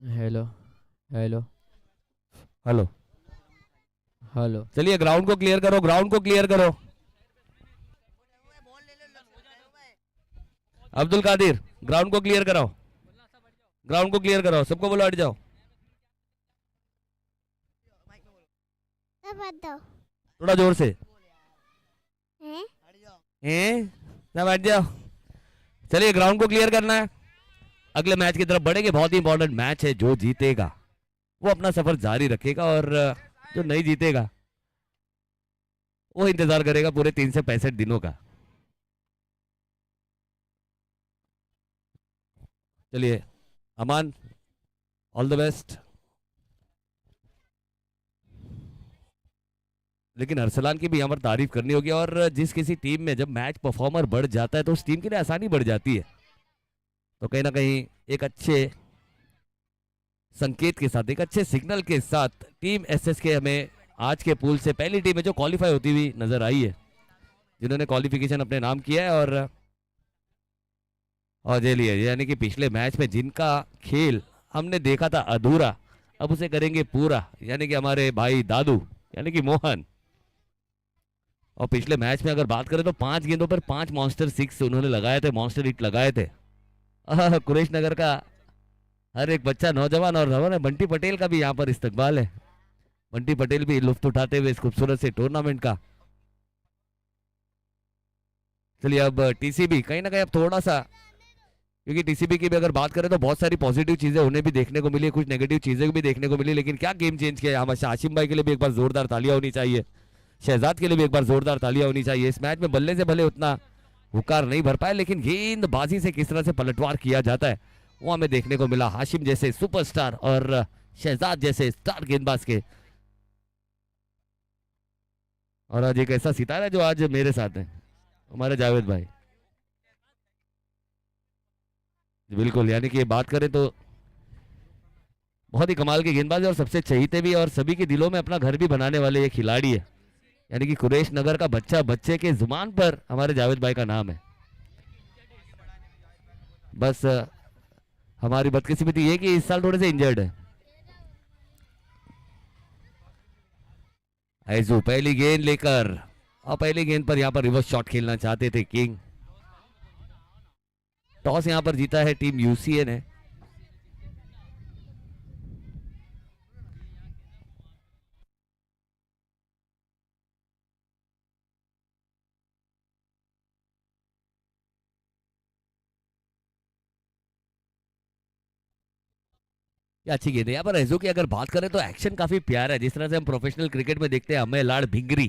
Hello. Hello. Hello. Hello. चलिए ground को clear करो, ग्राउंड को क्लियर करो। अब्दुल कादिर, ग्राउंड को क्लियर कराओ, ग्राउंड को क्लियर कराओ, सबको बोलो हट जाओ। मत दो। थोड़ा जोर से। हैं? हैं? सब हट जाओ। चलिए ग्राउंड को क्लियर करना है, अगले मैच की तरफ बढ़ेंगे। बहुत ही इंपॉर्टेंट मैच है, जो जीतेगा वो अपना सफर जारी रखेगा, और जो नहीं जीतेगा वो इंतजार करेगा पूरे 365 दिनों का। चलिए अमान, ऑल द बेस्ट। लेकिन अरसलान की भी यहाँ पर तारीफ करनी होगी, और जिस किसी टीम में जब मैच परफॉर्मर बढ़ जाता है तो उस टीम के लिए आसानी बढ़ जाती है। तो कहीं ना कहीं एक अच्छे संकेत के साथ, एक अच्छे सिग्नल के साथ टीम एसएसके हमें आज के पूल से पहली टीम है जो क्वालिफाई होती हुई नजर आई है, जिन्होंने क्वालिफिकेशन अपने नाम किया है। और ये लिए यानी कि पिछले मैच में जिनका खेल हमने देखा था अधूरा, अब उसे करेंगे पूरा, यानी कि हमारे भाई दादू, यानी कि मोहन। और पिछले मैच में अगर बात करें तो 5 गेंदों पर 5 मॉन्स्टर 6 उन्होंने लगाए थे, मॉन्स्टर हिट लगाए थे। कुरेश नगर का हर एक बच्चा नौजवान, और हमारे बंटी पटेल का भी यहाँ पर इस्तकबाल है। बंटी पटेल भी लुफ्त उठाते हुए इस खूबसूरत से टूर्नामेंट का। चलिए अब टीसीबी कहीं ना कहीं अब थोड़ा सा, क्योंकि टीसीबी की भी अगर बात करें तो बहुत सारी पॉजिटिव चीजें उन्हें भी देखने को मिली, कुछ नेगेटिव चीजें भी देखने को मिली, लेकिन क्या गेम चेंज किया हमारे आशिम भाई के लिए भी एक बार जोरदार तालियां होनी चाहिए, शहजाद के लिए भी एक बार जोरदार तालियां होनी चाहिए। इस मैच में बल्ले से भले उतना हुकार नहीं भर पाए, लेकिन गेंदबाजी से किस तरह से पलटवार किया जाता है वो हमें देखने को मिला, हाशिम जैसे सुपरस्टार और शहजाद जैसे स्टार गेंदबाज के। और आज एक ऐसा सितारा है जो आज मेरे साथ है, हमारे जावेद भाई। बिल्कुल, यानी कि बात करें तो बहुत ही कमाल के गेंदबाज है, और सबसे चहीते भी और सभी के दिलों में अपना घर भी बनाने वाले ये खिलाड़ी है, यानी कि कुरैश नगर का बच्चा, बच्चे के जुबान पर हमारे जावेद भाई का नाम है। बस हमारी बदकिस्मती ये कि इस साल थोड़े से इंजर्ड है। ऐजू पहली गेंद लेकर, और पहली गेंद पर यहां पर रिवर्स शॉट खेलना चाहते थे किंग। टॉस यहां पर जीता है टीम यूसीए ने। ये अच्छी गेंद है यहाँ पर रेजो की अगर बात करें तो एक्शन काफी प्यारा है, जिस तरह से हम प्रोफेशनल क्रिकेट में देखते हैं हमें लाड़ भिंगरी,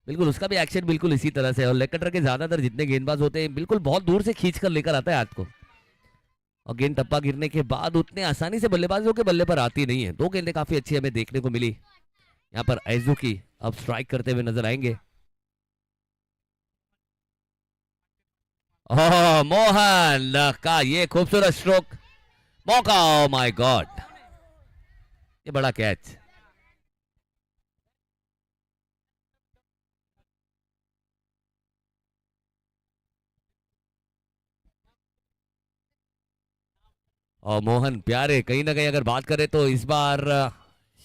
बिल्कुल उसका भी एक्शन बिल्कुल इसी तरह से है। और लेग कटर के ज्यादातर जितने गेंदबाज होते हैं बिल्कुल बहुत दूर से खींच कर लेकर आता है हाथ को, और गेंद टप्पा गिरने के बाद उतने आसानी से बल्लेबाजों के बल्ले पर आती नहीं है। दो गेंदें काफी अच्छी हमें देखने को मिली यहाँ पर ऐजू की, अब स्ट्राइक करते हुए नजर आएंगे। ओह मोहन का ये खूबसूरत स्ट्रोक, मौका, ओ माय गॉड, ये बड़ा कैच। और मोहन प्यारे कहीं ना कहीं अगर बात करें तो इस बार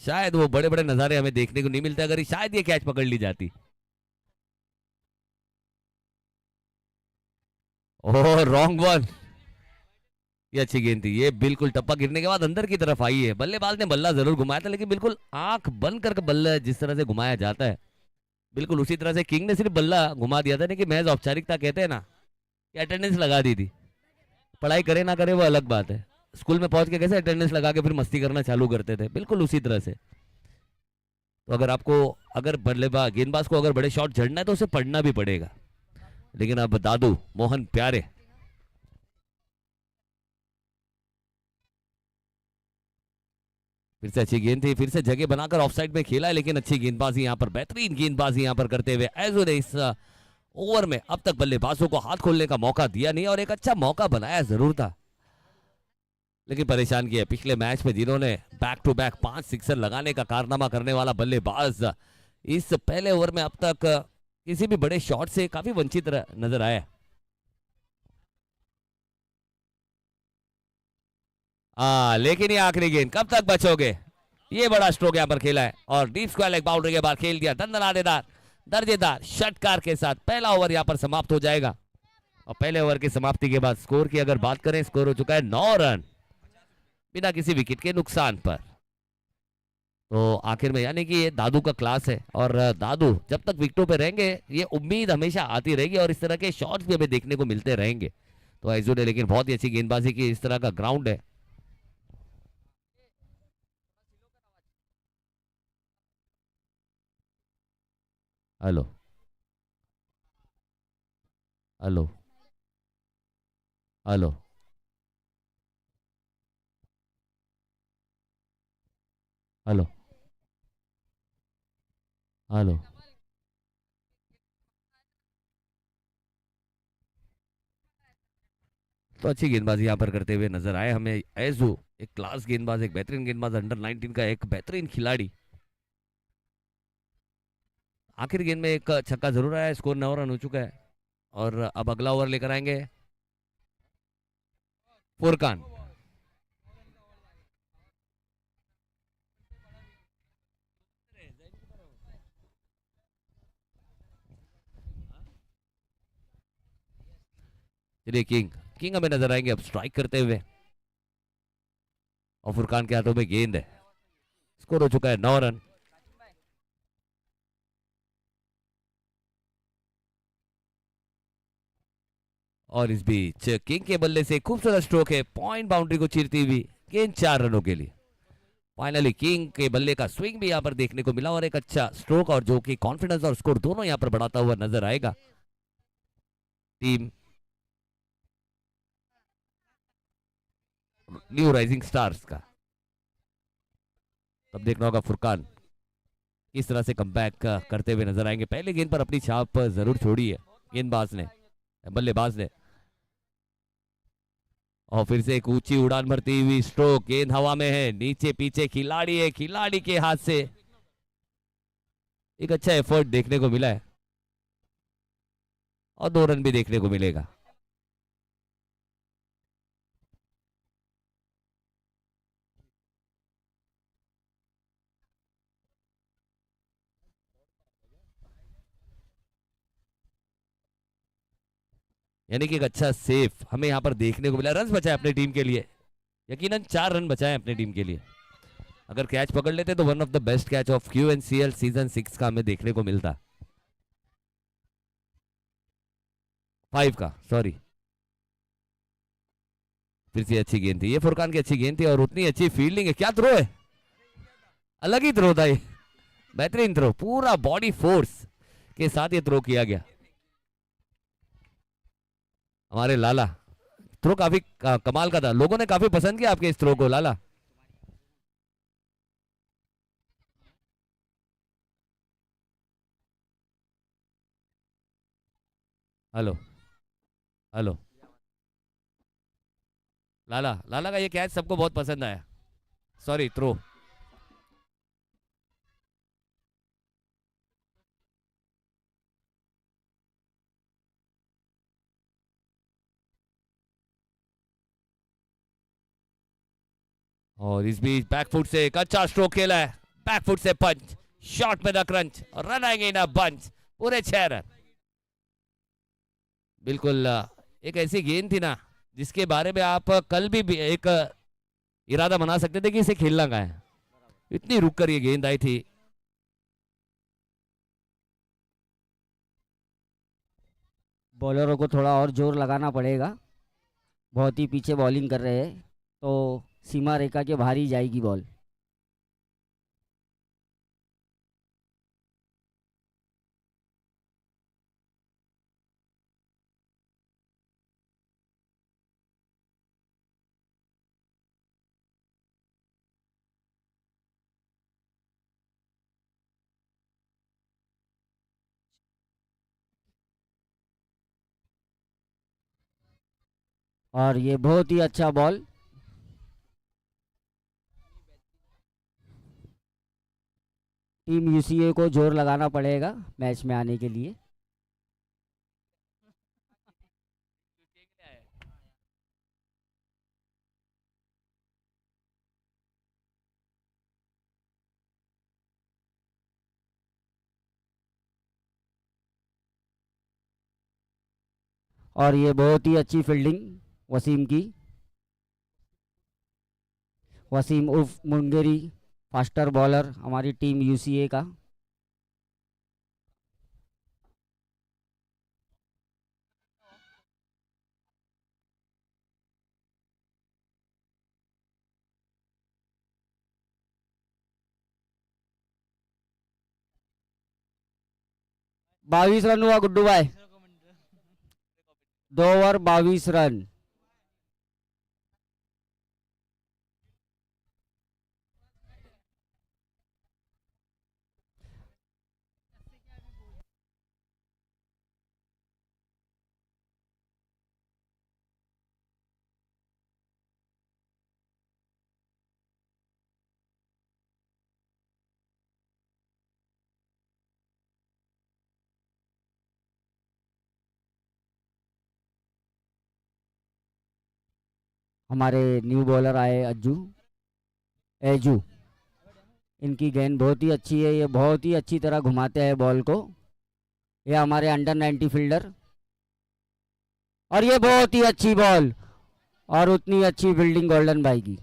शायद वो बड़े बड़े नजारे हमें देखने को नहीं मिलते, अगर शायद ये कैच पकड़ ली जाती। ओह रॉन्ग वन, ये अच्छी गेंद थी, ये बिल्कुल टप्पा गिरने के बाद अंदर की तरफ आई है। बल्लेबाज ने बल्ला जरूर घुमाया था, लेकिन बिल्कुल आंख बंद कर बल्ला जिस तरह से घुमाया जाता है बिल्कुल उसी तरह से किंग ने सिर्फ बल्ला घुमा दिया था, नहीं कि महज औपचारिकता कहते हैं ना कि अटेंडेंस लगा दी थी। पढ़ाई करे ना करे वो अलग बात है, स्कूल में पहुंच के कैसे अटेंडेंस लगा के फिर मस्ती करना चालू करते थे, बिल्कुल उसी तरह से। तो अगर आपको, अगर बल्लेबाज गेंदबाज को अगर बड़े शॉट जड़ना है तो उसे पढ़ना भी पड़ेगा। लेकिन अब दादू मोहन प्यारे, फिर से अच्छी गेंद थी, फिर से जगह बनाकर ऑफसाइड में खेला है, लेकिन अच्छी गेंदबाजी यहां पर, बेहतरीन गेंदबाजी यहां पर करते हुए एजो ने इस ओवर में अब तक बल्लेबाजों को हाथ खोलने का मौका दिया नहीं, और एक अच्छा मौका बनाया जरूर था, लेकिन परेशान किया पिछले मैच में जिन्होंने बैक टू बैक 5 सिक्सर लगाने का कारनामा करने वाला बल्लेबाज इस पहले ओवर में अब तक किसी भी बड़े शॉट से काफी वंचित नजर आया। लेकिन ये आखिरी गेंद, कब तक बचोगे? ये बड़ा स्ट्रोक यहाँ पर खेला है और डीप स्क्वायर लेग बाउंड्री के बाद खेल दिया दंदनादेदार दर्जेदार षटकार के साथ। पहला ओवर यहाँ पर समाप्त हो जाएगा और पहले ओवर की समाप्ति के बाद स्कोर की अगर बात करें, स्कोर हो चुका है 9 रन बिना किसी विकेट के नुकसान पर। तो आखिर में यानी कि ये दादू का क्लास है और दादू जब तक विकेटों पे रहेंगे ये उम्मीद हमेशा आती रहेगी और इस तरह के शॉट्स भी हमें देखने को मिलते रहेंगे। तो आइजू ने लेकिन बहुत ही अच्छी गेंदबाजी की, इस तरह का ग्राउंड है। Hello hello hello hello hello. तो अच्छी गेंदबाजी यहाँ पर करते हुए नजर आए हमें ऐजू, एक क्लास गेंदबाज, एक बेहतरीन गेंदबाज, अंडर 19 का एक बेहतरीन खिलाड़ी। आखिर गेंद में एक छक्का जरूर आया, स्कोर 9 रन हो चुका है और अब अगला ओवर लेकर आएंगे फुरकान। चलिए किंग किंग हमें नजर आएंगे अब स्ट्राइक करते हुए और फुरकान के हाथों में गेंद है। स्कोर हो चुका है 9 रन। और इस बीच किंग के बल्ले से खूबसूरत स्ट्रोक है, पॉइंट बाउंड्री को चीरती हुई गेंद 4 रनों के लिए। फाइनली किंग के बल्ले का स्विंग भी यहाँ पर देखने को मिला और एक अच्छा स्ट्रोक और जो कि कॉन्फिडेंस और स्कोर दोनों यहाँ पर बढ़ाता हुआ नजर आएगा टीम न्यू राइजिंग स्टार्स का। तब देखना होगा फुरकान किस तरह से कमबैक करते हुए नजर आएंगे। पहले गेंद पर अपनी छाप जरूर छोड़ी है गेंदबाज ने, बल्लेबाज ने, और फिर से एक ऊंची उड़ान भरती हुई स्ट्रोक, गेंद हवा में है, नीचे पीछे खिलाड़ी है, खिलाड़ी के हाथ से एक अच्छा एफर्ट देखने को मिला है और 2 रन भी देखने को मिलेगा। यानी कि एक अच्छा सेफ हमें यहाँ पर देखने को मिला। रन बचाए अपनी टीम के लिए, यकीनन 4 रन बचाए अपनी टीम के लिए। अगर कैच पकड़ लेते तो one of the best catch of QNCL season 6 का हमें देखने को मिलता, 5 का सॉरी। फिर से अच्छी गेंद थी, ये फुरकान की अच्छी गेंद थी और उतनी अच्छी फील्डिंग है। क्या थ्रो है, अलग ही थ्रो था ये, बेहतरीन थ्रो, पूरा बॉडी फोर्स के साथ ये थ्रो किया गया। हमारे लाला थ्रो काफी कमाल का था, लोगों ने काफी पसंद किया आपके इस थ्रो को लाला। हेलो हेलो लाला, लाला का ये कैच सबको बहुत पसंद आया, सॉरी थ्रो। और इस बीच बैकफुट से एक अच्छा स्ट्रोक खेला है, बैकफुट से पंच, शॉट में द क्रंच और रन आएंगे ना बंच, पूरे 6 रन। बिल्कुल एक ऐसी गेंद थी ना जिसके बारे में आप कल भी एक इरादा बना सकते थे कि इसे खेलना कहाँ है, इतनी रुक कर ये गेंद आई थी। बॉलरों को थोड़ा और जोर लगाना पड़ेगा, बहुत ही पीछे बॉलिंग कर रहे हैं तो सीमा रेखा के बाहर ही जाएगी बॉल। और ये बहुत ही अच्छा बॉल, टीम UCA को जोर लगाना पड़ेगा मैच में आने के लिए। और ये बहुत ही अच्छी फील्डिंग वसीम की। वसीम उर्फ मुंगेरी, फास्टर बॉलर, हमारी टीम यूसीए का। बाईस रन हुआ गुड्डू भाई, 2 ओवर 22 रन। हमारे न्यू बॉलर आए अज्जू, एजू। इनकी गेंद बहुत ही अच्छी है, ये बहुत ही अच्छी तरह घुमाते हैं बॉल को। ये हमारे अंडर 90 फील्डर। और ये बहुत ही अच्छी बॉल और उतनी अच्छी फील्डिंग गोल्डन भाई की।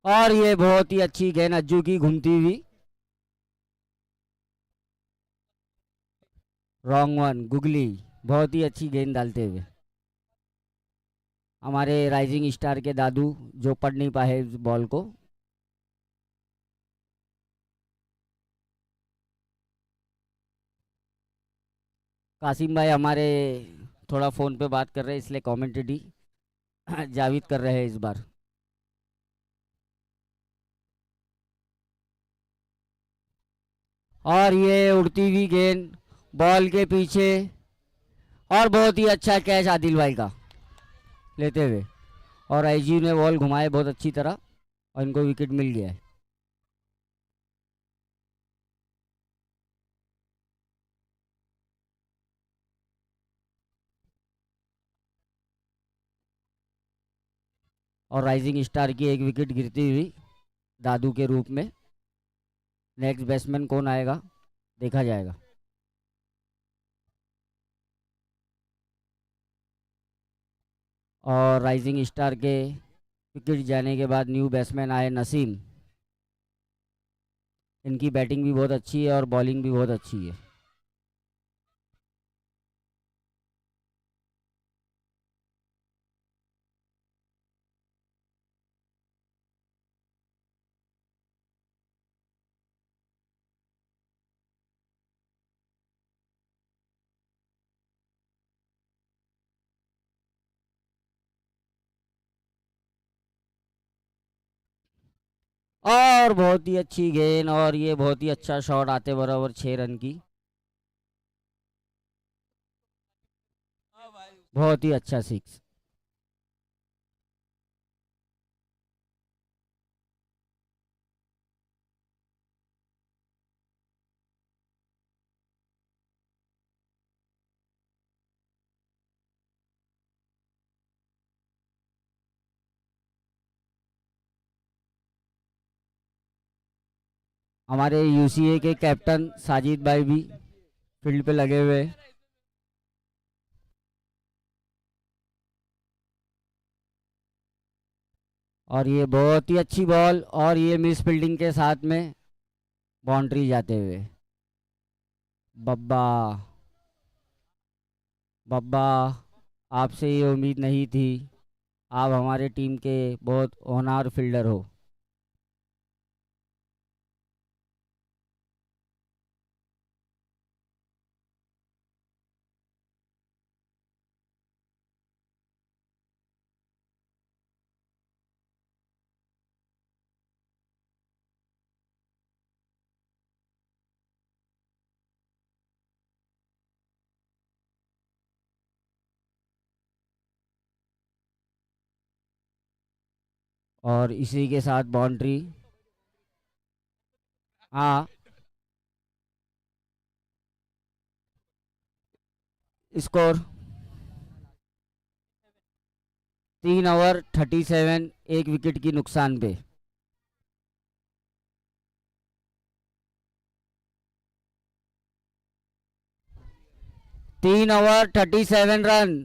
और ये बहुत ही अच्छी गेंद अज्जू की घूमती हुई। रॉन्ग वन, गुगली बहुत ही अच्छी गेंद डालते हुए। हमारे राइजिंग स्टार के दादू जो पढ़ नहीं पाए इस बॉल को। कासिम भाई हमारे थोड़ा फ़ोन पे बात कर रहे हैं, इसलिए कमेंटेटी जाविद कर रहे हैं इस बार। और ये उड़ती हुई गेंद बॉल के पीछे, और बहुत ही अच्छा कैच आदिल भाई का लेते हुए। और आईजी ने बॉल घुमाए बहुत अच्छी तरह और इनको विकेट मिल गया है। और राइजिंग स्टार की एक विकेट गिरती हुई दादू के रूप में। नेक्स्ट बैट्समैन कौन आएगा देखा जाएगा। और राइजिंग स्टार के विकेट जाने के बाद न्यू बैट्समैन आए नसीम। इनकी बैटिंग भी बहुत अच्छी है और बॉलिंग भी बहुत अच्छी है। और बहुत ही अच्छी गेंद और ये बहुत ही अच्छा शॉट आते बराबर 6 रन की। बहुत ही अच्छा सिक्स। हमारे यूसीए के कैप्टन साजिद भाई भी फील्ड पे लगे हुए हैं। और ये बहुत ही अच्छी बॉल और ये मिस फील्डिंग के साथ में बाउंड्री जाते हुए। बब्बा, बब्बा आपसे ये उम्मीद नहीं थी, आप हमारे टीम के बहुत होनहार फील्डर हो। और इसी के साथ बाउंड्री। हाँ, स्कोर 3 ओवर 37, एक विकेट की नुकसान पे। 3 ओवर 37 रन।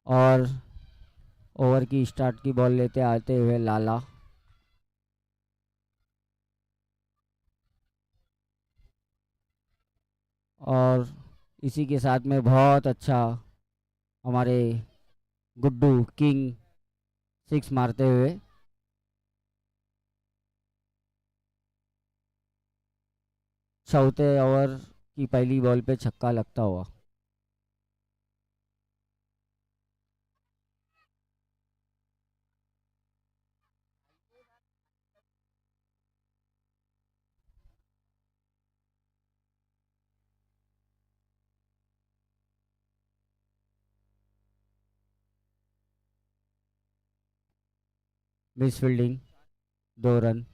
और ओवर की स्टार्ट की बॉल लेते आते हुए लाला। और इसी के साथ में बहुत अच्छा हमारे गुड्डू किंग 6 मारते हुए। चौथे ओवर की पहली बॉल पे छक्का लगता हुआ। Miss fielding, 2 run.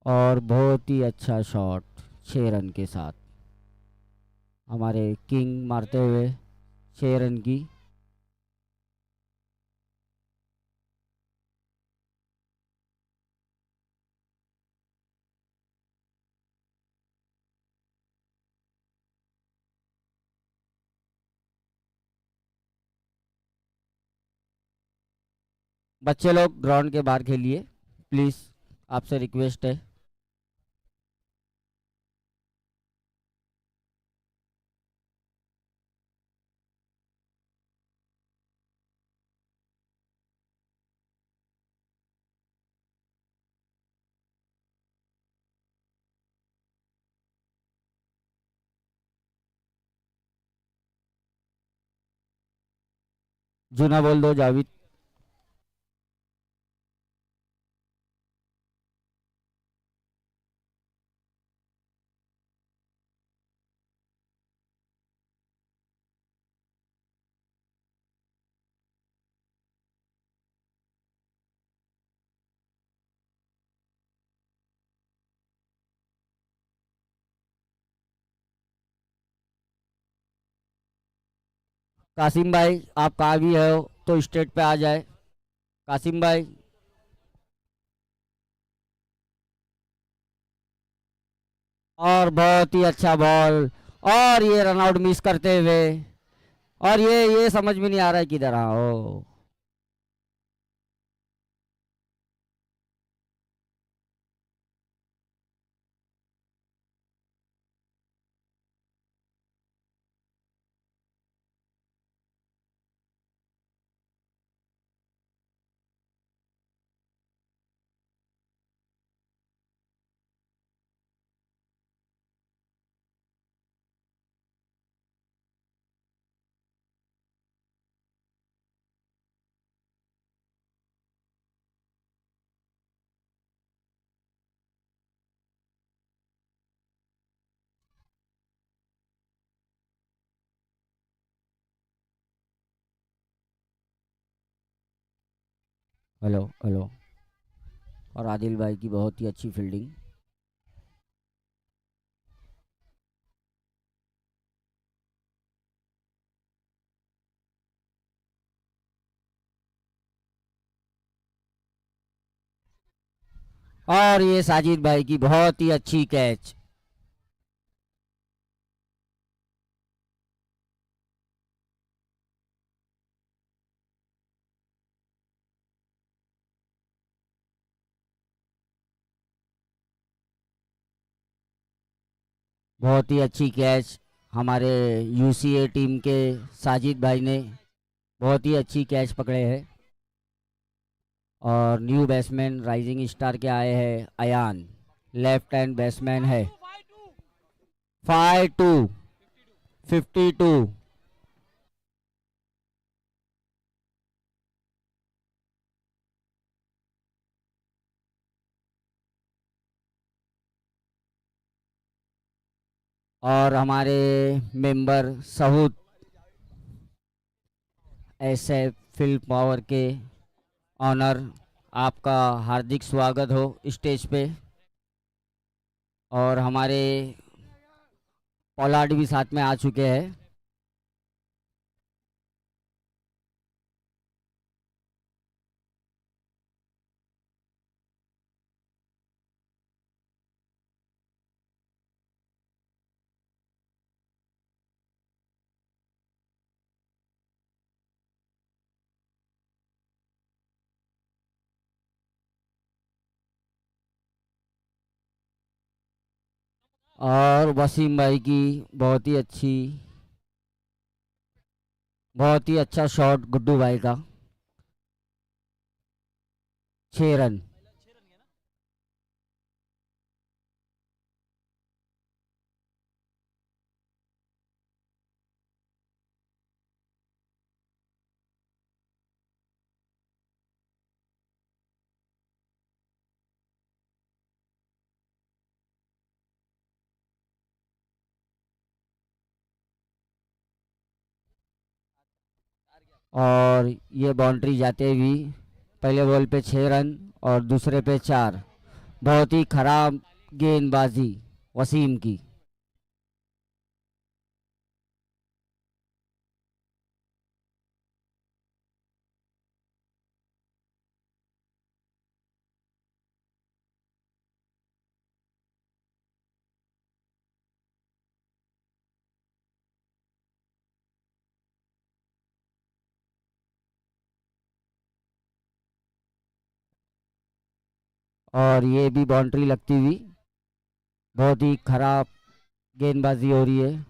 और बहुत ही अच्छा शॉट 6 रन के साथ हमारे किंग मारते हुए 6 रन की। बच्चे लोग ग्राउंड के बाहर खेलिए प्लीज़, आपसे रिक्वेस्ट है। जूना बोल दो जाविद। कासिम भाई, आप कहाँ भी हो तो स्टेट पे आ जाए। कासिम भाई। और बहुत ही अच्छा बॉल। और ये रन आउट मिस करते हुए। और ये समझ में नहीं आ रहा है किधर। हाँ ओ। Hello hello. और आदिल भाई की बहुत ही अच्छी फील्डिंग। और ये साजिद भाई की बहुत ही अच्छी कैच। बहुत ही अच्छी कैच हमारे यूसीए टीम के साजिद भाई ने बहुत ही अच्छी कैच पकड़े हैं। और न्यू बैट्समैन राइजिंग स्टार के आए हैं अयान, लेफ्ट हैंड बैट्समैन है। 5-2, 52। और हमारे मेंबर सहूद ऐसे फील्ड पावर के ऑनर, आपका हार्दिक स्वागत हो स्टेज पे। और हमारे पोलार्ड भी साथ में आ चुके हैं। और वसीम भाई की बहुत ही अच्छी, बहुत ही अच्छा शॉट गुड्डू भाई का। 6 रन। और ये बाउंड्री जाते भी पहले बॉल पे 6 रन और दूसरे पे 4। बहुत ही खराब गेंदबाजी वसीम की। और ये भी बाउंड्री लगती हुई, बहुत ही खराब गेंदबाजी हो रही है।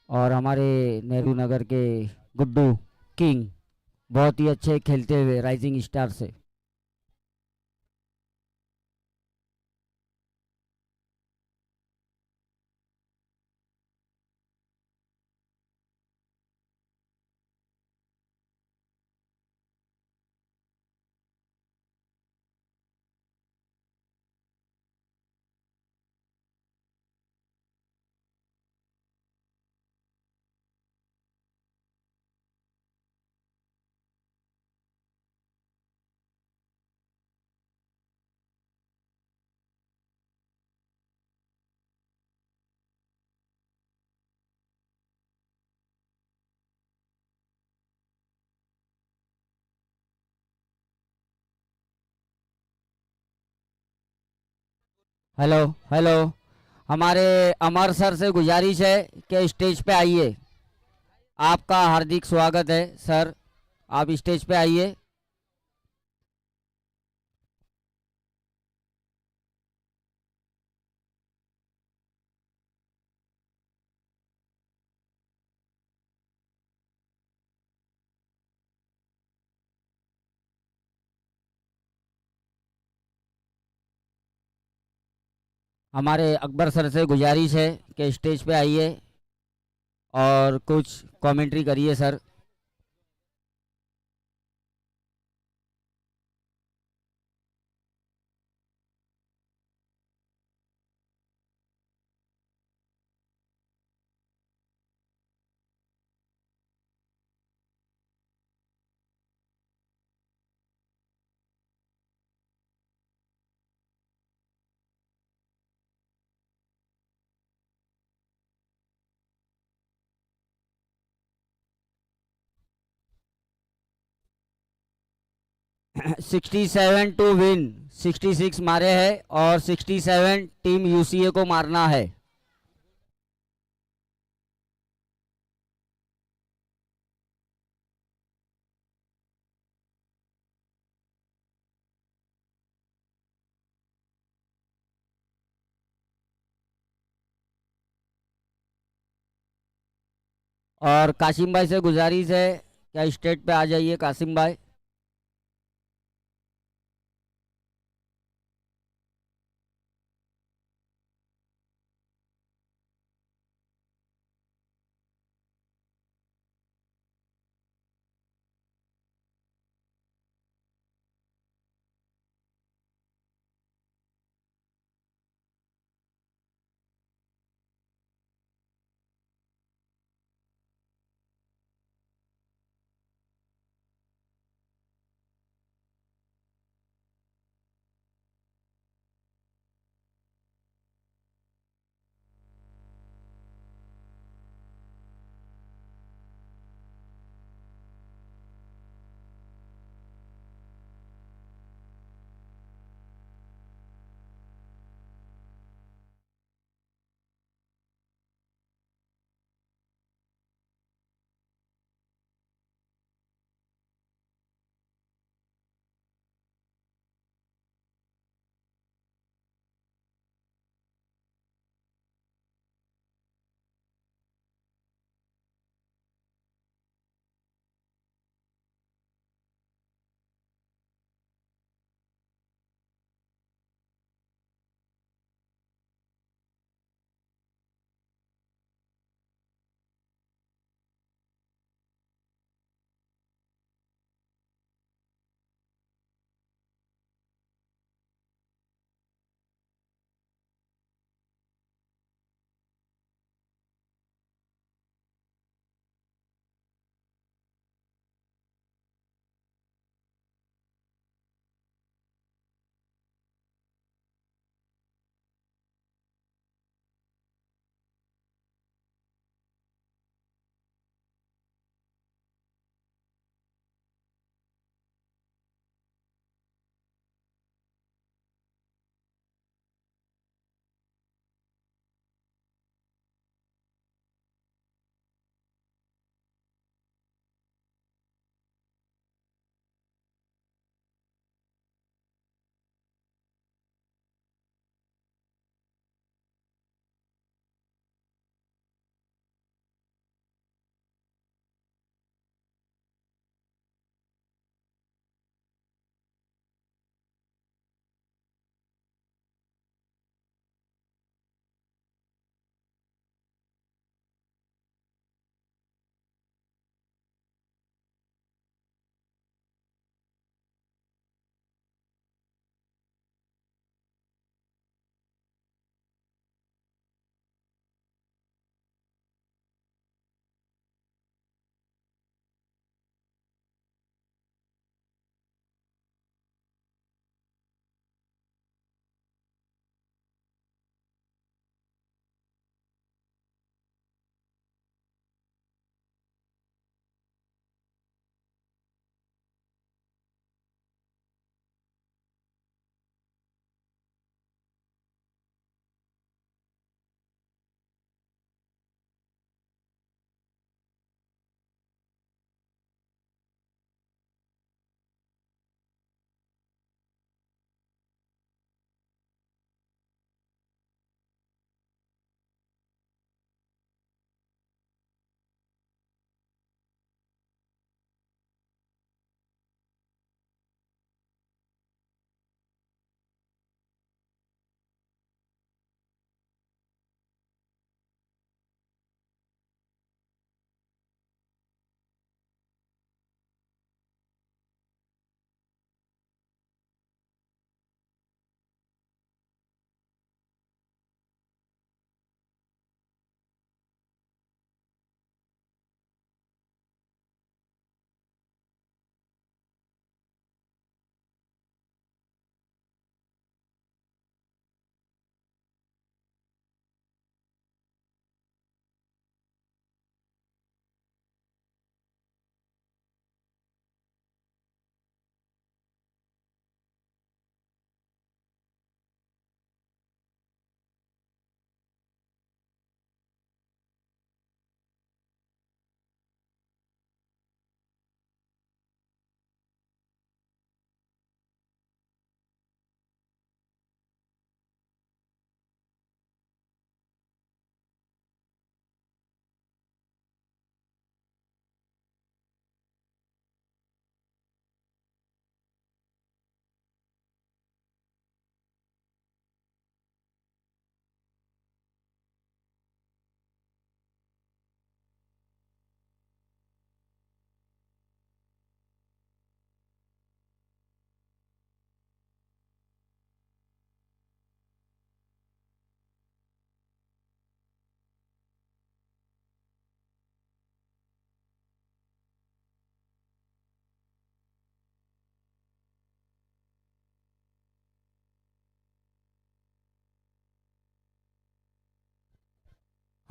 और हमारे नेहरू नगर के गुड्डू किंग बहुत ही अच्छे खेलते हुए राइजिंग स्टार से। Hello hello. हमारे अमर सर से गुजारिश है कि स्टेज पे आइए। आपका हार्दिक स्वागत है सर, आप स्टेज पे आइए। हमारे अकबर सर से गुजारिश है कि स्टेज पे आइए और कुछ कमेंट्री करिए सर। 67 टू विन, 66 मारे हैं और 67 टीम यूसीए को मारना है। और कासिम भाई से गुजारिश है, क्या स्टेट पे आ जाइए कासिम भाई।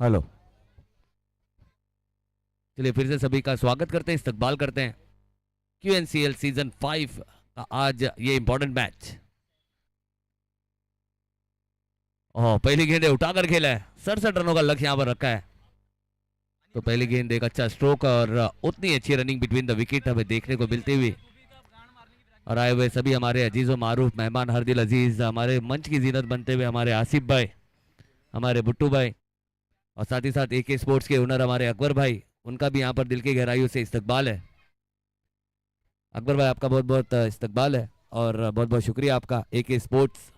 हेलो। चलिए फिर से सभी का स्वागत करते हैं, इस्तकबाल करते हैं QNCL सीजन 5 का आज ये इंपॉर्टेंट मैच। ओह, पहली गेंद उठाकर खेला है, 67 रनों का लक्ष्य यहाँ पर रखा है। तो पहली गेंद एक अच्छा स्ट्रोक और उतनी अच्छी रनिंग बिटवीन द विकेट हमें देखने को मिलती हुई। और आए हुए सभी हमारे अजीजों मारूफ मेहमान हर दिल अजीज, हमारे मंच की जीनत बनते हुए हमारे आसिफ भाई, हमारे बुट्टू भाई, और साथ ही साथ AK स्पोर्ट्स के ओनर हमारे अकबर भाई, उनका भी यहाँ पर दिल की गहराइयों से इस्तकबाल है। अकबर भाई आपका बहुत बहुत इस्तकबाल है और बहुत बहुत शुक्रिया आपका। AK स्पोर्ट्स,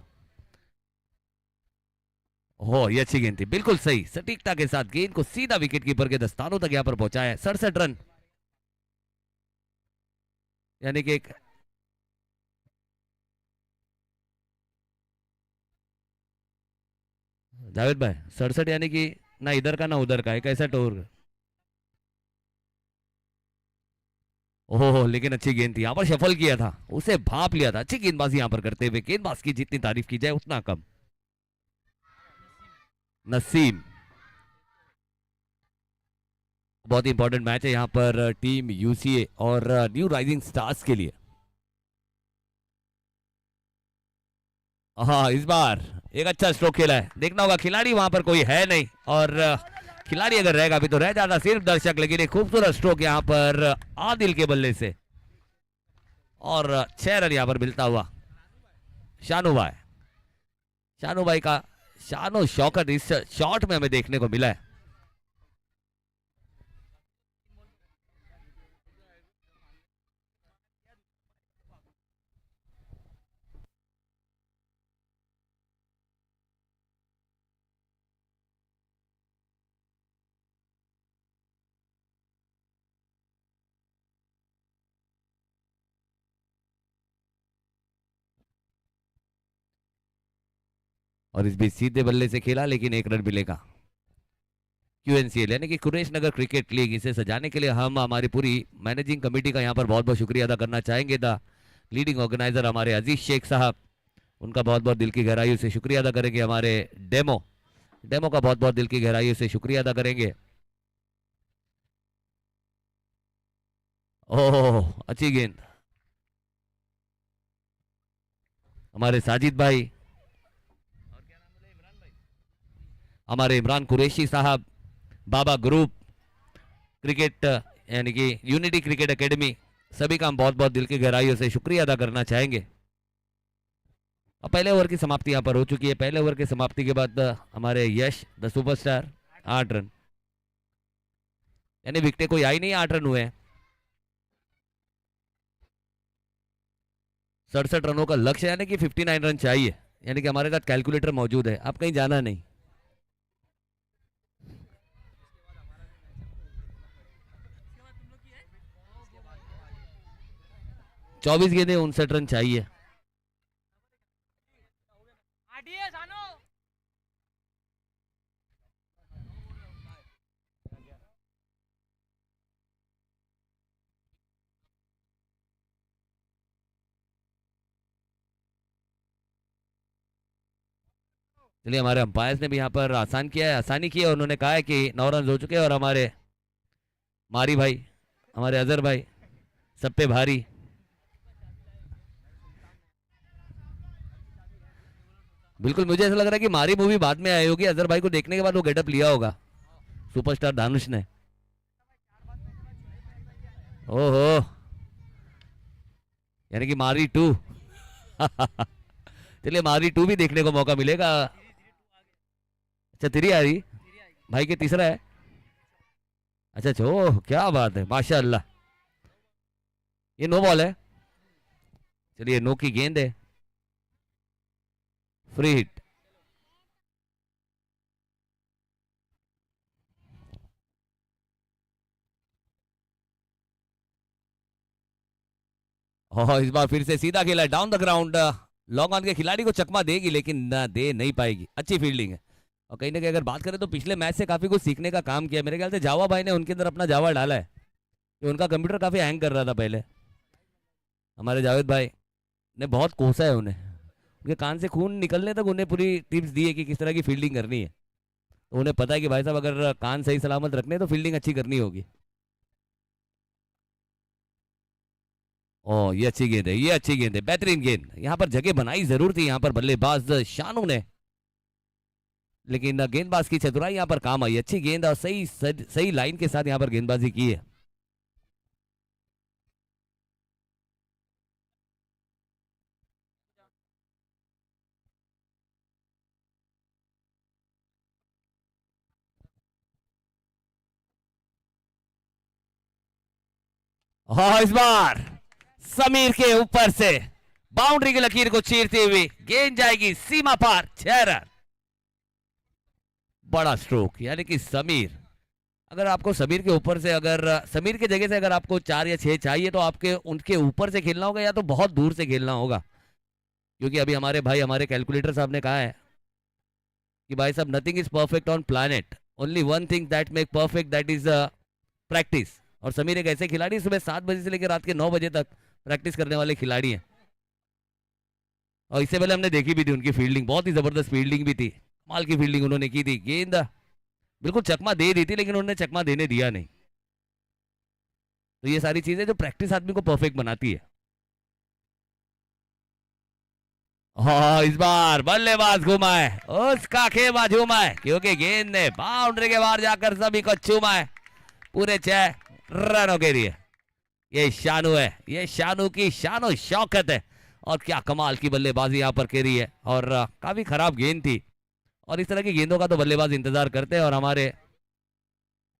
हो ये अच्छी गेंद थी, बिल्कुल सही सटीकता के साथ गेंद को सीधा विकेट कीपर के दस्तानों तक यहाँ पर पहुंचाया है। 67 रन, यानी कि एक जावेद भाई 67 यानी कि ना इधर का ना उधर का, एक ऐसा टोर। ओहो, लेकिन अच्छी गेंद थी, यहाँ पर शफल किया था, उसे भाप लिया था। अच्छी गेंदबाजी यहाँ पर करते हुए, गेंदबाज की जितनी तारीफ की जाए उतना कम। नसीम, बहुत इंपॉर्टेंट मैच है यहाँ पर टीम UCA और न्यू राइजिंग स्टार्स के लिए। हाँ, इस बार एक अच्छा स्ट्रोक खेला है, देखना होगा खिलाड़ी वहां पर कोई है नहीं, और खिलाड़ी अगर रहेगा भी तो रह जाता सिर्फ दर्शक। लेकिन एक खूबसूरत स्ट्रोक यहाँ पर आदिल के बल्ले से, और 6 रन यहाँ पर मिलता हुआ शानू भाई। शानू भाई का शानो शौकत इस शॉट में हमें देखने को मिला है। और इस बीच सीधे बल्ले से खेला, लेकिन 1 रन मिलेगा। QNCL यानी कि कुरेश नगर क्रिकेट लीग, इसे सजाने के लिए हम हमारी पूरी मैनेजिंग कमेटी का यहाँ पर बहुत बहुत शुक्रिया अदा करना चाहेंगे। द लीडिंग ऑर्गेनाइजर हमारे अजीज शेख साहब, उनका बहुत बहुत दिल की गहराइयों से शुक्रिया अदा करेंगे। हमारे डेमो का बहुत बहुत दिल की गहराइयों से शुक्रिया अदा करेंगे। ओह, अच्छी गेंद, हमारे साजिद भाई, हमारे इमरान कुरैशी साहब, बाबा ग्रुप क्रिकेट यानी कि यूनिटी क्रिकेट एकेडमी, सभी का हम बहुत बहुत दिल की गहराइयों से शुक्रिया अदा करना चाहेंगे। अब पहले ओवर की समाप्ति यहाँ पर हो चुकी है। पहले ओवर की समाप्ति के बाद हमारे यश द सुपरस्टार 8 रन, यानी विकेट कोई आई नहीं, 8 रन हुए। 67 रनों का लक्ष्य, यानी कि 59 रन चाहिए, यानी कि हमारे साथ कैलकुलेटर मौजूद है, आप कहीं जाना नहीं। चौबीस गेंदें 59 रन चाहिए। चलिए, हमारे अंपायर्स ने भी यहाँ पर आसानी की है। उन्होंने कहा है कि 9 रन हो चुके हैं, और हमारे मारी भाई, हमारे अजहर भाई सब पे भारी। बिल्कुल, मुझे ऐसा लग रहा है कि मारी मूवी बाद में आई होगी, अजहर भाई को देखने के बाद वो गेटअप लिया होगा सुपरस्टार दानुश ने। ओहो, यानी कि मारी 2 चलिए, मारी 2 भी देखने को मौका मिलेगा। अच्छा, 3 आ रही भाई के, तीसरा है। अच्छा अच्छा, ओह क्या बात है, माशाअल्लाह। ये नो बॉल है। चलिए, नो की गेंद है, फ्री हिट। और इस बार फिर से सीधा खेला down the ground, long on के खिलाड़ी को चकमा देगी, लेकिन ना दे नहीं पाएगी। अच्छी फील्डिंग है, और कहीं ना कहीं अगर बात करें तो पिछले मैच से काफी कुछ सीखने का काम किया। मेरे ख्याल से जावा भाई ने उनके अंदर अपना जावा डाला है, कि उनका कंप्यूटर काफी हैंग कर रहा था पहले। हमारे जावेद भाई ने बहुत कोसा है उन्हें, उनके कान से खून निकलने तक उन्हें पूरी टिप्स दी है कि किस तरह की फील्डिंग करनी है। तो उन्हें पता है कि भाई साहब अगर कान सही सलामत रखने तो फील्डिंग अच्छी करनी होगी। ओ ये अच्छी गेंद है, ये अच्छी गेंद है, बेहतरीन गेंद। यहाँ पर जगह बनाई जरूर थी यहाँ पर बल्लेबाज शानू ने, लेकिन गेंदबाज की चतुराई यहाँ पर काम आई। अच्छी गेंद और सही सही लाइन के साथ यहाँ पर गेंदबाजी की है। हाँ इस बार समीर के ऊपर से बाउंड्री की लकीर को चीरती हुई गेंद जाएगी सीमा पार, 6 रन। बड़ा स्ट्रोक, यानी कि समीर, अगर आपको समीर के ऊपर से, अगर समीर की जगह से अगर आपको 4 या 6 चाहिए तो आपके उनके ऊपर से खेलना होगा या तो बहुत दूर से खेलना होगा। क्योंकि अभी हमारे भाई हमारे कैलकुलेटर साहब ने कहा है कि भाई साहब nothing is perfect on planet, only one thing that make perfect, that is practice. और समीर एक ऐसे खिलाड़ी, सुबह 7 बजे से लेकर रात के 9 बजे तक प्रैक्टिस करने वाले खिलाड़ी हैं। और इससे पहले हमने देखी भी थी उनकी फील्डिंग, बहुत ही जबरदस्त फील्डिंग भी थी, कमाल की फील्डिंग उन्होंने की थी। गेंद बिल्कुल चकमा दे दी थी लेकिन उन्होंने चकमा देने दिया नहीं। तो ये सारी चीजें जो प्रैक्टिस आदमी को परफेक्ट बनाती है। हाँ इस बार बल्लेबाज घुमा है, उसका खेमा झूमा है, क्योंकि गेंद ने बाउंड्री के बाहर जाकर सभी को चूमा है पूरे 6 रनों के लिए। ये शानू है, ये शानू की शानो शौकत है। और क्या कमाल की बल्लेबाजी यहाँ पर करी है। और काफी खराब गेंद थी, और इस तरह की गेंदों का तो बल्लेबाज इंतजार करते हैं। और हमारे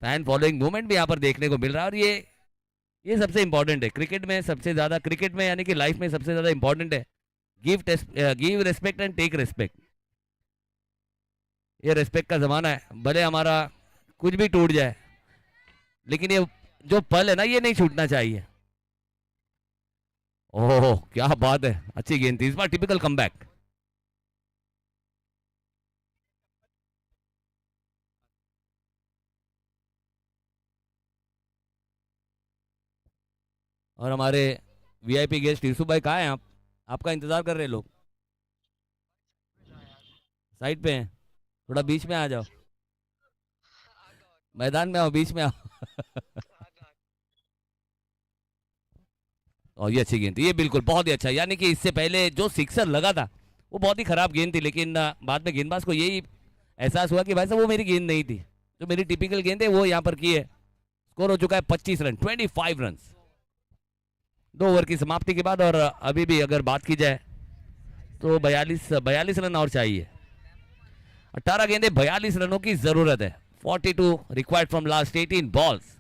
फैन फॉलोइंग मूवमेंट भी यहाँ पर देखने को मिल रहा है। और ये सबसे इंपॉर्टेंट है क्रिकेट में, सबसे ज्यादा क्रिकेट में यानी कि लाइफ में सबसे ज्यादा इंपॉर्टेंट है give respect and take respect. ये रिस्पेक्ट का जमाना है, भले हमारा कुछ भी टूट जाए लेकिन ये जो पल है ना ये नहीं छूटना चाहिए। ओह क्या बात है, अच्छी गेंद थी इस बार, टिपिकल कमबैक। और हमारे वीआईपी गेस्ट यूसुफ भाई कहाँ हैं आप? आपका इंतजार कर रहे हैं लोग, साइड पे हैं, थोड़ा बीच में आ जाओ, मैदान में आओ, बीच में आओ। और ये अच्छी गेंद थी, ये बिल्कुल बहुत ही अच्छा, यानी कि इससे पहले जो सिक्सर लगा था वो बहुत ही खराब गेंद थी, लेकिन बाद में गेंदबाज को यही एहसास हुआ कि भाई साहब वो मेरी गेंद नहीं थी, जो मेरी टिपिकल गेंद है वो यहाँ पर की है। स्कोर हो चुका है 25 रन, 25 रन 2 ओवर की समाप्ति के बाद। और अभी भी अगर बात की जाए तो 42 रन और चाहिए। 18 गेंदे 42 रनों की जरूरत है। 42 रिक्वायर्ड फ्रॉम लास्ट 18 बॉल्स।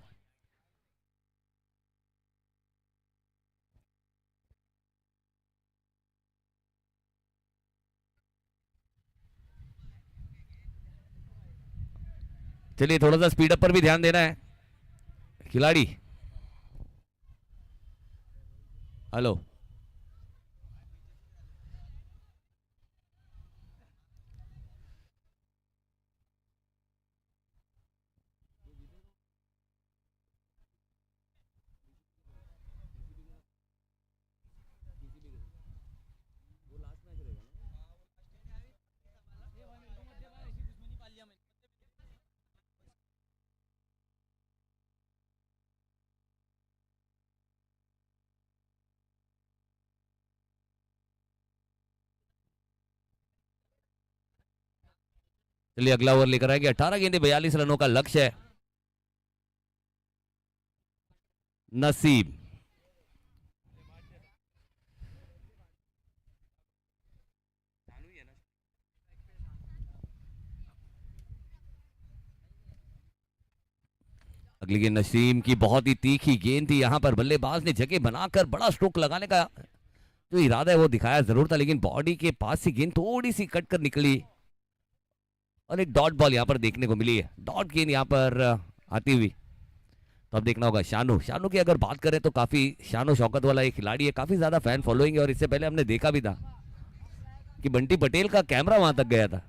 चलिए थोड़ा सा स्पीड अप पर भी ध्यान देना है खिलाड़ी। हेलो चलिए अगला ओवर लेकर आएंगे। 18 गेंदे 42 रनों का लक्ष्य है। नसीब अगली गेंद नसीम की बहुत ही तीखी गेंद थी। यहां पर बल्लेबाज ने जगह बनाकर बड़ा स्ट्रोक लगाने का जो इरादा है वो दिखाया जरूर था, लेकिन बॉडी के पास से गेंद थोड़ी सी कट कर निकली और एक डॉट बॉल यहां पर देखने को मिली है। डॉट गेंद यहां पर आती हुई। तो अब देखना होगा शानू की अगर बात करें तो काफी शानो शौकत वाला एक खिलाड़ी है, काफी ज्यादा फैन फॉलोइंग है। और इससे पहले हमने देखा भी था कि बंटी पटेल का कैमरा वहां तक गया था।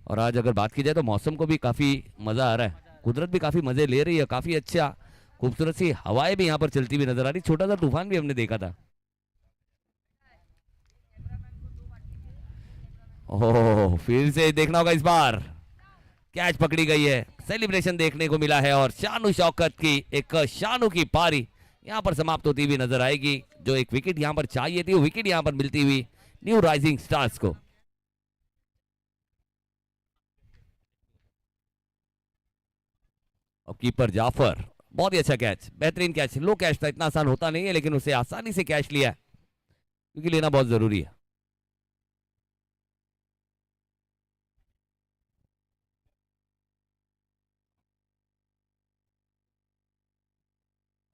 और आज अगर बात की जाए तो मौसम को भी काफी मजा आ रहा है, कुदरत भी काफी मजे ले रही है, काफी अच्छा खूबसूरत सी हवाएं भी यहाँ पर चलती हुई नजर आ रही, छोटा सा तूफान भी हमने देखा था। ओह, फिर से देखना होगा इस बार, कैच पकड़ी गई है, सेलिब्रेशन देखने को मिला है और शानु शौकत की एक शानु की पारी यहाँ पर समाप्त होती हुई नजर आएगी। जो एक विकेट यहाँ पर चाहिए थी वो विकेट यहाँ पर मिलती हुई न्यू राइजिंग स्टार्स को। और कीपर जाफर, बहुत ही अच्छा कैच, बेहतरीन कैच, लो कैच था, इतना आसान होता नहीं है लेकिन उसे आसानी से कैच लिया है, क्योंकि लेना बहुत जरूरी है।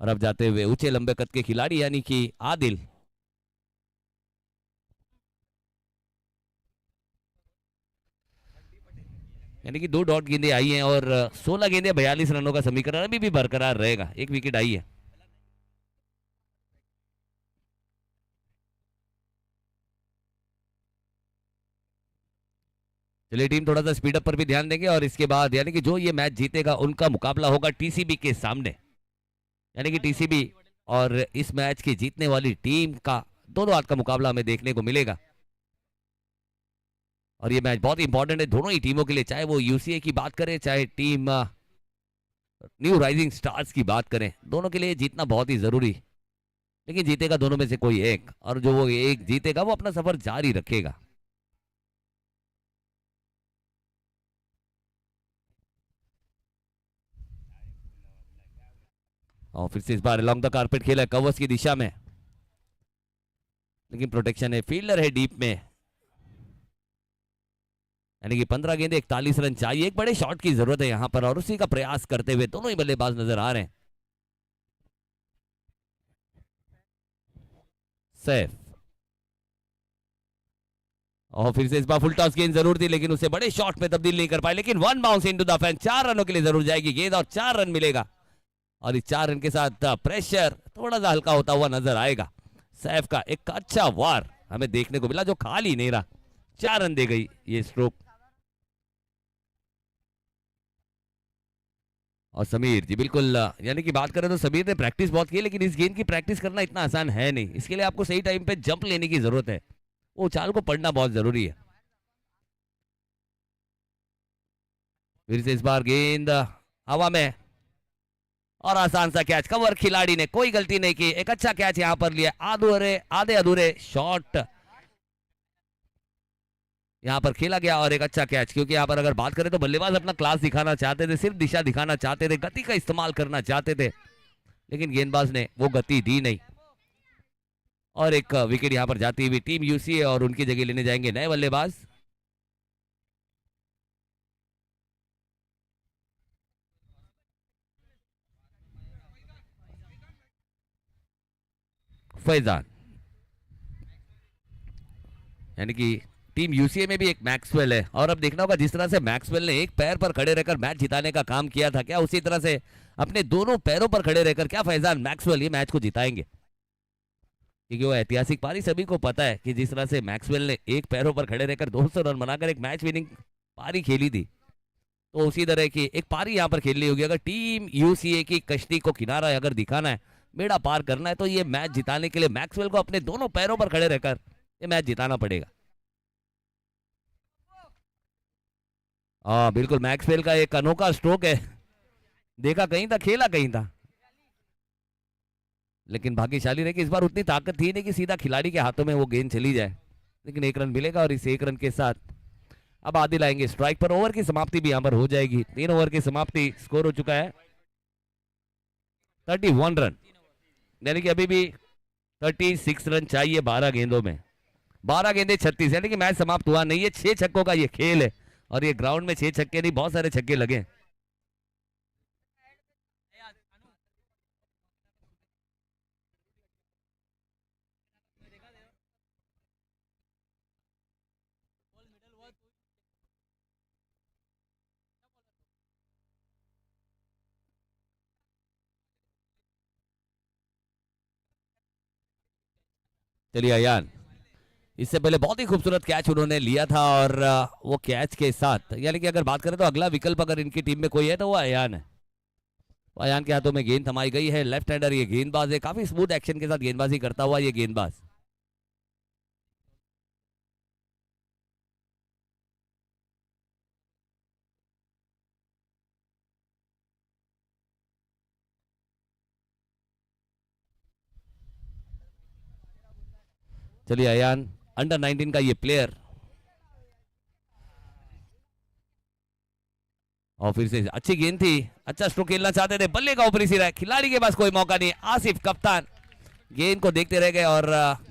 और अब जाते हुए ऊंचे लंबे कद के खिलाड़ी यानी कि आदिल, यानी कि 2 डॉट गेंदें आई हैं और 16 गेंदें 42 रनों का समीकरण अभी भी बरकरार रहेगा, एक विकेट आई है। चलिए टीम थोड़ा सा स्पीड अप पर भी ध्यान देंगे और इसके बाद यानी कि जो ये मैच जीतेगा उनका मुकाबला होगा टीसीबी के सामने, यानी कि टीसीबी और इस मैच की जीतने वाली टीम का दोनों हाथ का मुकाबला हमें देखने को मिलेगा। और ये मैच बहुत ही इंपॉर्टेंट है दोनों ही टीमों के लिए, चाहे वो यूसीए की बात करें चाहे टीम न्यू राइजिंग स्टार्स की बात करें, दोनों के लिए जीतना बहुत ही जरूरी। लेकिन जीतेगा दोनों में से कोई एक, और जो वो एक जीतेगा वो अपना सफर जारी रखेगा। और फिर से इस बार लॉन्ग द कारपेट खेला कवर्स की दिशा में, लेकिन प्रोटेक्शन है, फील्डर है डीप में, यानी कि 15 गेंदे 41 रन चाहिए, एक बड़े शॉट की जरूरत है यहां पर और उसी का प्रयास करते हुए दोनों ही बल्लेबाज नजर आ रहे हैं। सैफ, और फिर से इस बार फुल टॉस गेंद जरूर थी लेकिन उसे बड़े शॉट में तब्दील नहीं कर पाए, लेकिन 1 बाउंस इनटू द फैन, 4 रनों के लिए जरूर जाएगी गेंद और 4 रन मिलेगा। और इस 4 रन के साथ प्रेशर थोड़ा सा हल्का होता हुआ नजर आएगा। सैफ का एक अच्छा वार हमें देखने को मिला जो खाली नहीं रहा, 4 रन दे गई ये स्ट्रोक। और समीर जी बिल्कुल, यानी कि बात करें तो समीर ने प्रैक्टिस बहुत की, लेकिन इस गेंद की प्रैक्टिस करना इतना आसान है नहीं, इसके लिए आपको सही टाइम पे जंप लेने की जरूरत है, वो चाल को पढ़ना बहुत जरूरी है। फिर से इस बार गेंद हवा में और आसान सा कैच, कवर खिलाड़ी ने कोई गलती नहीं की, एक अच्छा कैच यहां पर लिया, आधे अधूरे शॉट यहां पर खेला गया और एक अच्छा कैच, क्योंकि यहां पर अगर बात करें तो बल्लेबाज अपना क्लास दिखाना चाहते थे, सिर्फ दिशा दिखाना चाहते थे, गति का इस्तेमाल करना चाहते थे, लेकिन गेंदबाज ने वो गति दी नहीं। और एक विकेट यहां पर जाती हुई टीम यूसीए और उनकी जगह लेने जाएंगे नए बल्लेबाज। फैजान, यानी कि टीम यूसीए में भी एक मैक्सवेल है, और अब देखना होगा जिस तरह से मैक्सवेल ने एक पैर पर खड़े रहकर मैच जिताने का काम किया था, क्या उसी तरह से अपने दोनों पैरों पर खड़े रहकर क्या फैजान मैक्सवेल ये मैच को जिताएंगे, क्योंकि वो ऐतिहासिक पारी सभी को पता है कि जिस तरह से मैक्सवेल ने एक पैरों पर खड़े रहकर 200 रन बनाकर एक मैच विनिंग पारी खेली थी, तो उसी तरह की एक पारी यहाँ पर खेलनी होगी। अगर टीम यूसीए की कश्ती को किनारा अगर दिखाना है, बेड़ा पार करना है, तो ये मैच जिताने के लिए मैक्सवेल को अपने दोनों पैरों पर खड़े रहकर ये मैच जिताना पड़ेगा। हाँ बिल्कुल, मैक्सवेल का एक अनोखा स्ट्रोक है, देखा कहीं था खेला कहीं था, लेकिन भाग्यशाली रहे कि इस बार उतनी ताकत थी नहीं कि सीधा खिलाड़ी के हाथों में वो गेंद चली जाए, लेकिन 1 रन मिलेगा और इस 1 रन के साथ अब आदिल आएंगे स्ट्राइक पर। ओवर की समाप्ति भी यहां पर हो जाएगी, 3 ओवर की समाप्ति, स्कोर हो चुका है 31 रन, यानी कि अभी भी 36 रन चाहिए 12 गेंदों में, 12 गेंदे 36, यानी कि मैच समाप्त हुआ नहीं है। 6 छक्कों का ये खेल है और ये ग्राउंड में 6 छक्के नहीं बहुत सारे छक्के लगे। चलिए अयान, इससे पहले बहुत ही खूबसूरत कैच उन्होंने लिया था और वो कैच के साथ यानी कि अगर बात करें तो अगला विकल्प अगर इनकी टीम में कोई है तो वो अयान है। तो अयान के हाथों में गेंद थमाई गई है। लेफ्ट हैंडर ये गेंदबाज है, काफी स्मूथ एक्शन के साथ गेंदबाजी करता हुआ ये गेंदबाज। चलिए अयान अंडर 19 का ये प्लेयर, और फिर से अच्छी गेंद थी, अच्छा स्ट्रोक खेलना चाहते थे, बल्ले का ऊपरी सिरा है, खिलाड़ी के पास कोई मौका नहीं। आसिफ कप्तान गेंद को देखते रह गए और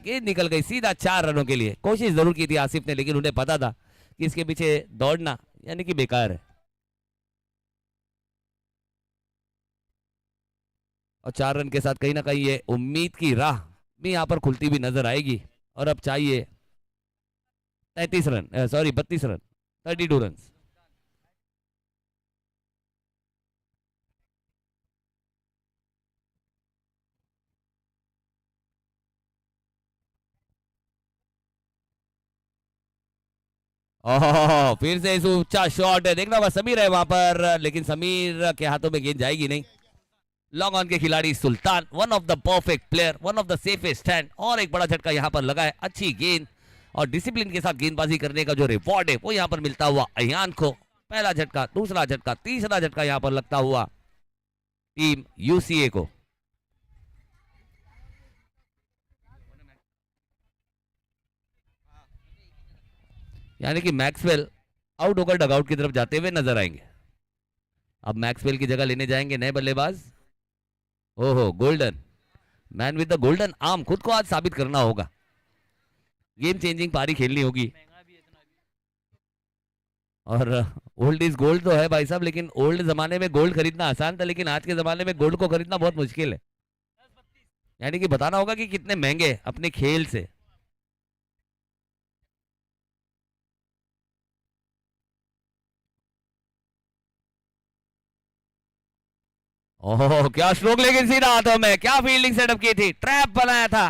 गेंद निकल गई सीधा 4 रनों के लिए। कोशिश जरूर की थी आसिफ ने, लेकिन उन्हें पता था कि इसके पीछे दौड़ना यानी कि बेकार है। और 4 रन के साथ कहीं ना कहीं ये उम्मीद की राह भी यहाँ पर खुलती हुई नजर आएगी। और अब चाहिए 32 रन, 32 रन। ओह फिर से इस ऊंचा शॉट है, देखना बस समीर है वहां पर, लेकिन समीर के हाथों में गेंद जाएगी नहीं। लॉन्ग ऑन के खिलाड़ी Sultan, one of the perfect player, one of the safest hand, और एक बड़ा झटका यहां पर लगा है। अच्छी गेंद और डिसिप्लिन के साथ गेंदबाजी करने का जो रिवॉर्ड है वो यहां पर मिलता हुआ अयान को। पहला झटका, दूसरा झटका, तीसरा झटका यहां पर लगता हुआ टीम यूसीए को। यानी कि मैक्सवेल आउट होकर डगआउट की तरफ जाते हुए नजर आएंगे। अब मैक्सवेल की जगह लेने जाएंगे नए बल्लेबाज। ओहो golden man with the golden arm, खुद को आज साबित करना होगा, गेम चेंजिंग पारी खेलनी होगी। और ओल्ड इज गोल्ड तो है भाई साहब, लेकिन ओल्ड जमाने में गोल्ड खरीदना आसान था, लेकिन आज के जमाने में गोल्ड को खरीदना बहुत मुश्किल है। यानी कि बताना होगा कि कितने महंगे अपने खेल से। ओह क्या स्ट्रोक, लेकिन सीधा हाथों में, क्या फील्डिंग सेटअप की थी, ट्रैप बनाया था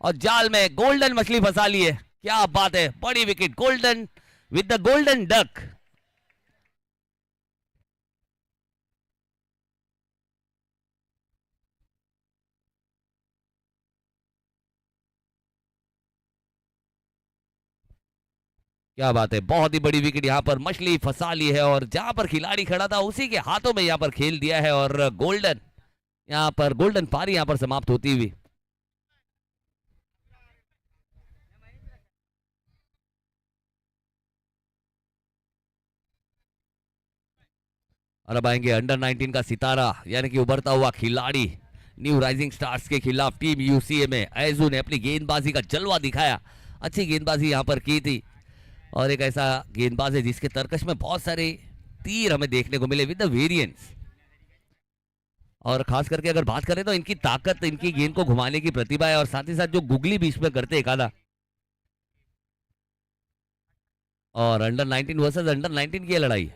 और जाल में गोल्डन मछली फंसा ली है। क्या बात है, बड़ी wicket, golden with the golden duck. क्या बात है, बहुत ही बड़ी विकेट यहां पर मछली फंसा ली है, और जहां पर खिलाड़ी खड़ा था उसी के हाथों में यहां पर खेल दिया है, और गोल्डन यहां पर गोल्डन पारी यहां पर समाप्त होती हुई। और अब आएंगे अंडर 19 का सितारा, यानी कि उभरता हुआ खिलाड़ी न्यू राइजिंग स्टार्स के खिलाफ टीम यूसीए में। ऐजू ने अपनी गेंदबाजी का जलवा दिखाया, अच्छी गेंदबाजी यहां पर की थी, और एक ऐसा गेंदबाज है जिसके तरकश में बहुत सारे तीर हमें देखने को मिले विद द वेरिएंस। और खास करके अगर बात करें तो इनकी ताकत, इनकी गेंद को घुमाने की प्रतिभा है, और साथ ही साथ जो गुगली बीच में करते एक आधा। और अंडर 19 वर्सेस अंडर 19 की लड़ाई है।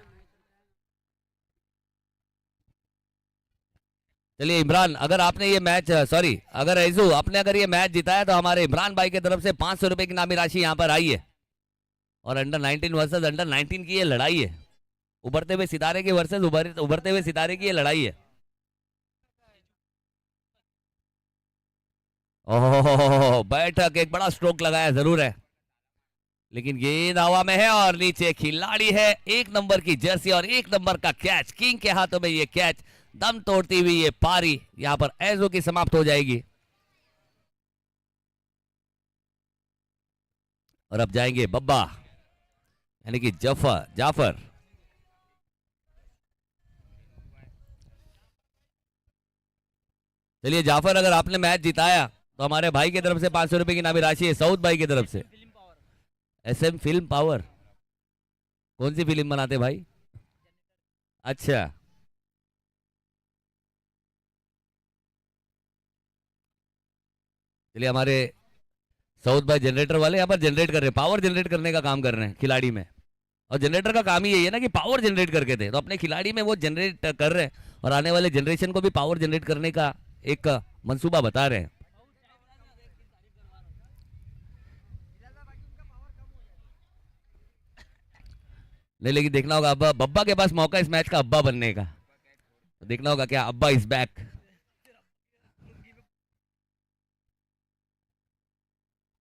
चलिए इमरान, अगर आपने ये मैच, सॉरी अगर ऐजू आपने अगर ये मैच जिताया तो हमारे इमरान भाई की तरफ से 500 रुपए की इनामी राशि यहाँ पर आई है। और अंडर 19 वर्सेस अंडर 19 की ये लड़ाई है, उभरते हुए सितारे की वर्सेस उभरते हुए सितारे की ये लड़ाई है। ओह बैठक, एक बड़ा स्ट्रोक लगाया जरूर है, लेकिन गेंद हवा में है और नीचे खिलाड़ी है। 1 नंबर की जर्सी और 1 नंबर का कैच, किंग के हाथों में ये कैच, दम तोड़ती हुई ये पारी यहां पर ऐजो की समाप्त हो जाएगी। और अब जाएंगे बब्बा, यानी कि जाफर। चलिए जाफर, अगर आपने मैच जिताया तो हमारे भाई की तरफ से 500 रुपए की इनामी राशि है, सऊद भाई की तरफ से। SM फिल्म पावर, कौन सी फिल्म बनाते भाई? अच्छा, चलिए हमारे सऊद भाई जनरेटर वाले यहाँ पर जनरेट कर रहे हैं, पावर जनरेट करने का काम कर रहे हैं खिलाड़ी में। और जनरेटर का काम ही यही है ना कि पावर जनरेट करके दे, तो अपने खिलाड़ी में वो जनरेट कर रहे हैं, और आने वाले जनरेशन को भी पावर जनरेट करने का एक मंसूबा बता रहे हैं। नहीं, लेकिन देखना होगा अब बब्बा के पास मौका इस मैच का अब्बा बनने का। देखना होगा क्या अब्बा इज बैक।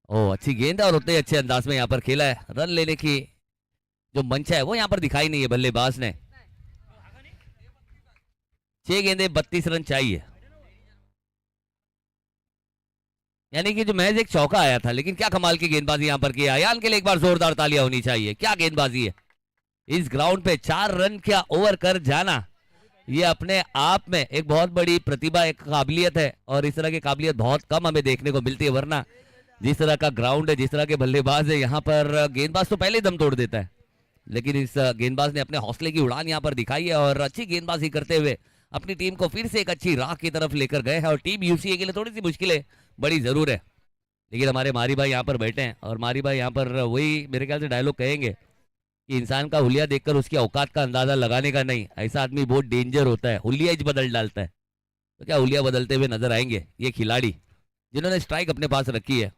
ओह अच्छी गेंद है और उतने अच्छे अंदाज में यहाँ पर खेला है। रन लेने की जो मंच है वो यहाँ पर दिखाई नहीं है बल्लेबाज ने। 6 गेंदे 32 रन चाहिए, यानी कि जो महज एक चौका आया था, लेकिन क्या कमाल की गेंदबाजी यहाँ पर की। अयान के लिए एक बार जोरदार तालियां होनी चाहिए। क्या गेंदबाजी है इस ग्राउंड पे। 4 रन क्या ओवर कर जाना, ये अपने आप में एक बहुत बड़ी प्रतिभा, एक काबिलियत है, और इस तरह की काबिलियत बहुत कम हमें देखने को मिलती है। वरना जिस तरह का ग्राउंड है, जिस तरह के बल्लेबाज है, यहाँ पर गेंदबाज तो पहले ही दम तोड़ देता है, लेकिन इस गेंदबाज ने अपने हौसले की उड़ान यहाँ पर दिखाई है और अच्छी गेंदबाजी करते हुए अपनी टीम को फिर से एक अच्छी राह की तरफ लेकर गए हैं। और टीम यूसीए के लिए थोड़ी सी मुश्किलें बड़ी जरूर है, लेकिन हमारे मारी भाई यहाँ पर बैठे हैं और मारी भाई यहाँ पर वही मेरे ख्याल से डायलॉग कहेंगे कि इंसान का हुलिया देखकर उसकी औकात का अंदाजा लगाने का नहीं, ऐसा आदमी बहुत डेंजर होता है, हुलिया ही बदल डालता है। तो क्या हुलिया बदलते हुए नजर आएंगे ये खिलाड़ी जिन्होंने स्ट्राइक अपने पास रखी है।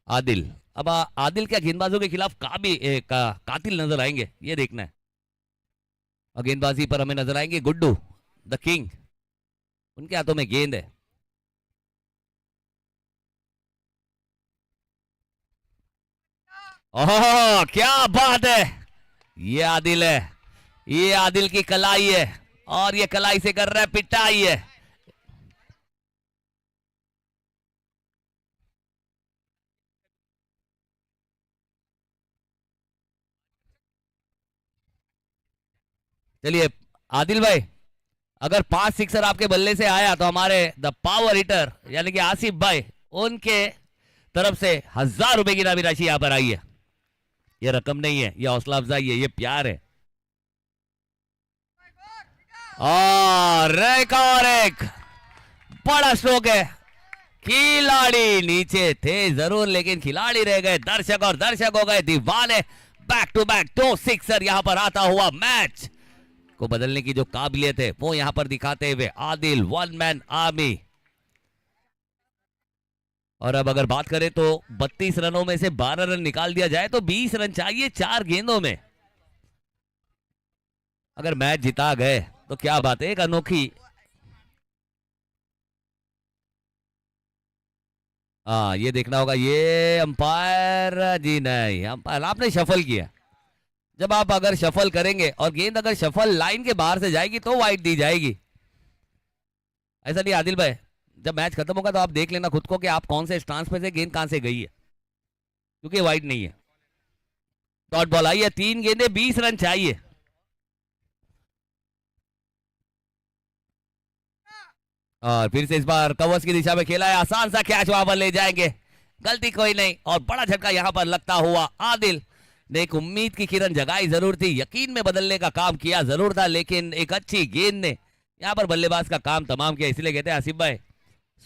आदिल, अब आदिल क्या गेंदबाजों के खिलाफ कातिल नजर आएंगे, ये देखना है। और गेंदबाजी पर हमें नजर आएंगे गुड्डू द किंग, उनके हाथों में गेंद है। ओह क्या बात है, ये आदिल है, ये आदिल की कलाई है और ये कलाई से कर रहा है पिटाई है। चलिए आदिल भाई, अगर 5 सिक्सर आपके बल्ले से आया तो हमारे द पावर हिटर यानी कि आसिफ भाई, उनके तरफ से 1000 रुपए की इनामी राशि यहां पर आई है। ये रकम नहीं है, ये हौसला अफजाई है, ये प्यार है। और एक बड़ा स्ट्रोक है। खिलाड़ी नीचे थे जरूर, लेकिन खिलाड़ी रह गए दर्शक, और दर्शक हो गए दीवाने। बैक टू बैक 2 सिक्सर यहां पर आता हुआ मैच को बदलने की जो काबिलियत है वो यहां पर दिखाते हुए आदिल, वन मैन आर्मी। और अब अगर बात करें तो 32 रनों में से 12 रन निकाल दिया जाए तो 20 रन चाहिए 4 गेंदों में। अगर मैच जिता गए तो क्या बात है, एक अनोखी। ये देखना होगा, ये अंपायर जी नहीं, अंपायर आपने शफल किया। जब आप अगर शफल करेंगे और गेंद अगर शफल लाइन के बाहर से जाएगी तो वाइड दी जाएगी। ऐसा नहीं आदिल भाई, जब मैच खत्म होगा तो आप देख लेना खुद को कि आप कौन से स्टांस पे से गेंद कहां से गई है, क्योंकि वाइड नहीं है। डॉट बॉल आई है, 3 गेंदे 20 रन चाहिए। और फिर से इस बार कवर्स की दिशा में खेला है, आसान सा कैच वहां पर ले जाएंगे, गलती कोई नहीं। और बड़ा झटका यहां पर लगता हुआ आदिल ने एक उम्मीद की किरण जगाई जरूर थी, यकीन में बदलने का काम किया जरूर था, लेकिन एक अच्छी गेंद ने यहां पर बल्लेबाज का काम तमाम किया। इसलिए कहते हैं आसिफ भाई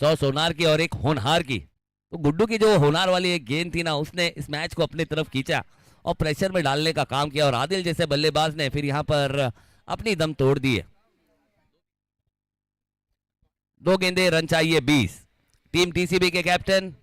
100 सोनार की और एक होनहार की। तो गुड्डू की जो होनहार वाली एक गेंद थी ना, उसने इस मैच को अपनी तरफ खींचा और प्रेशर में डालने का काम किया, और आदिल जैसे बल्लेबाज ने फिर यहां पर अपनी दम तोड़ दी है। 2 गेंदे रन चाहिए 20। टीम टीसीबी के कैप्टन